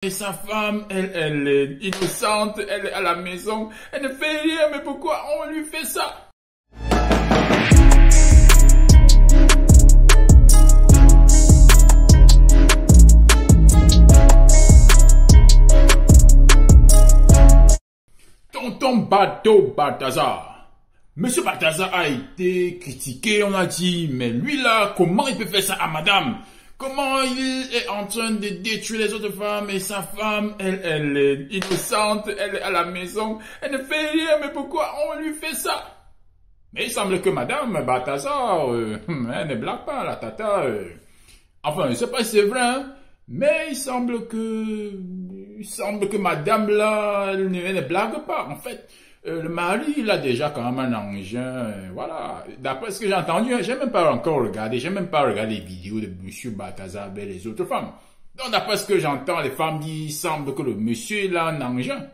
Et sa femme, elle est innocente, elle est à la maison, elle ne fait rien, mais pourquoi on lui fait ça? Tonton Bateau Balthazar. Monsieur Balthazar a été critiqué, on a dit, mais lui là, comment il peut faire ça à madame? Comment il est en train de détruire les autres femmes et sa femme, elle est innocente, elle est à la maison, elle ne fait rien, mais pourquoi on lui fait ça? Mais il semble que madame Balthazar, elle ne blague pas, la tata. Enfin, je ne sais pas si c'est vrai, hein, mais il semble que madame là, elle ne blague pas, en fait. Le mari, il a déjà quand même un engin, voilà. D'après ce que j'ai entendu, j'ai même pas encore regardé, j'ai même pas regardé les vidéos de monsieur Balthazar et les autres femmes. Donc d'après ce que j'entends, les femmes disent, il semble que le monsieur, il a un engin.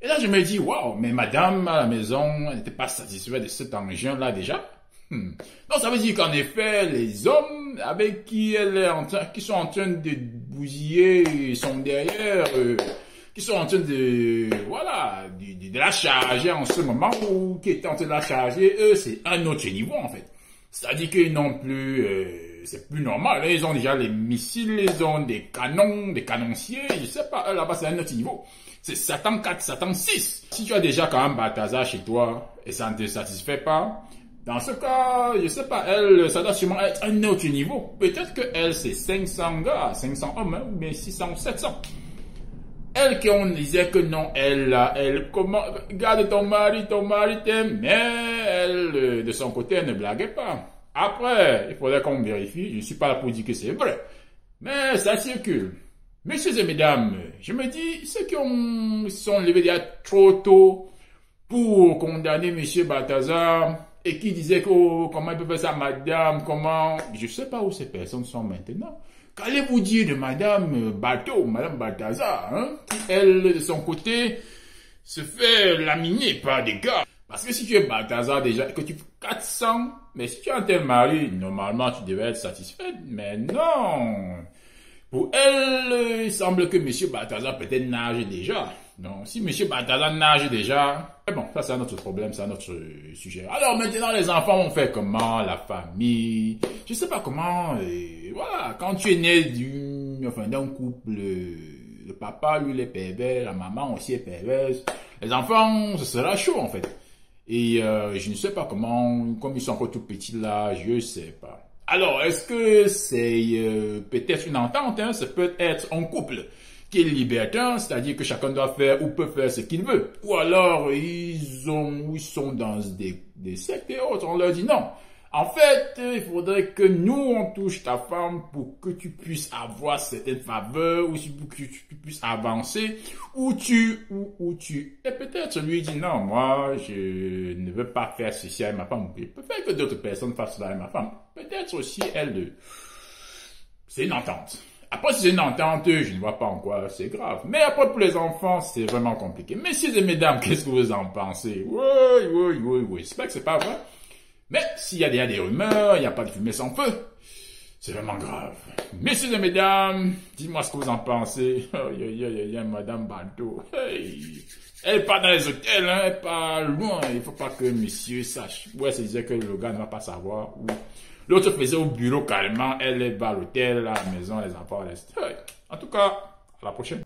Et là, je me dis, waouh, mais madame, à la maison, elle n'était pas satisfaite de cet engin-là déjà. Donc ça veut dire qu'en effet, les hommes avec qui elle est qui sont en train de bousiller son derrière, qui sont en train de, voilà, de la charger en ce moment, ou qui étaient en train de la charger, eux, c'est un autre niveau, en fait. C'est-à-dire qu'ils n'ont plus, c'est plus normal. Ils ont déjà les missiles, ils ont des canons, des canonciers, je sais pas, là-bas, c'est un autre niveau. C'est Satan 4, Satan 6. Si tu as déjà quand même Balthazar chez toi, et ça ne te satisfait pas, dans ce cas, je sais pas, elle, ça doit sûrement être un autre niveau. Peut-être que elle, c'est 500 gars, 500 hommes, hein, ou bien 600 ou 700. Elle qui on disait que non, elle, comment, garde ton mari t'aime, mais elle, de son côté, elle ne blaguait pas. Après, il faudrait qu'on vérifie, je ne suis pas là pour dire que c'est vrai, mais ça circule. Messieurs et mesdames, je me dis, ceux qui sont levés déjà trop tôt pour condamner monsieur Balthazar, et qui disaient que, oh, comment il peut faire ça, madame, comment, je sais pas où ces personnes sont maintenant. Qu'allez-vous dire de madame Bateau, madame Balthazar, hein, qui, elle, de son côté, se fait laminer par des gars. Parce que si tu es Balthazar déjà, que tu fais 400, mais si tu as un tel mari, normalement, tu devais être satisfait, mais non. Pour elle, il semble que monsieur Balthazar peut-être nage déjà. Donc, si monsieur Balthazar nage déjà, bon, ça c'est un autre problème, c'est un autre sujet. Alors maintenant, les enfants vont faire comment, la famille, je sais pas comment, voilà, quand tu es né d'un couple, le papa, lui, il est pervers, la maman aussi est perverse, les enfants, ce sera chaud en fait. Et je ne sais pas comment, comme ils sont encore tout petits là, je sais pas. Alors, est-ce que c'est peut-être une entente, hein, ça peut être un couple qui est libertin, c'est-à-dire que chacun doit faire ou peut faire ce qu'il veut. Ou alors, ils sont dans des sectes et autres, on leur dit non. En fait, il faudrait que nous, on touche ta femme pour que tu puisses avoir certaines faveurs, ou pour que tu puisses avancer, ou tu. Et peut-être lui dit non, moi, je ne veux pas faire ceci avec ma femme. Il peut faire que d'autres personnes fassent cela avec ma femme. Peut-être aussi, elle, c'est une entente. Après, si c'est une entente, je ne vois pas en quoi c'est grave. Mais après, pour les enfants, c'est vraiment compliqué. Messieurs et mesdames, qu'est-ce que vous en pensez? Oui. J'espère que c'est pas vrai. Mais s'il y a des rumeurs, il n'y a pas de fumée sans feu. C'est vraiment grave. Messieurs et mesdames, dites-moi ce que vous en pensez. Madame Bateau. Hey. Elle n'est pas dans les hôtels, hein, elle n'est pas loin. Il ne faut pas que monsieur sache. Ouais, ça disait que le gars ne va pas savoir. L'autre faisait au bureau carrément. Elle est à l'hôtel, à la maison, les enfants restent. Hey. En tout cas, à la prochaine.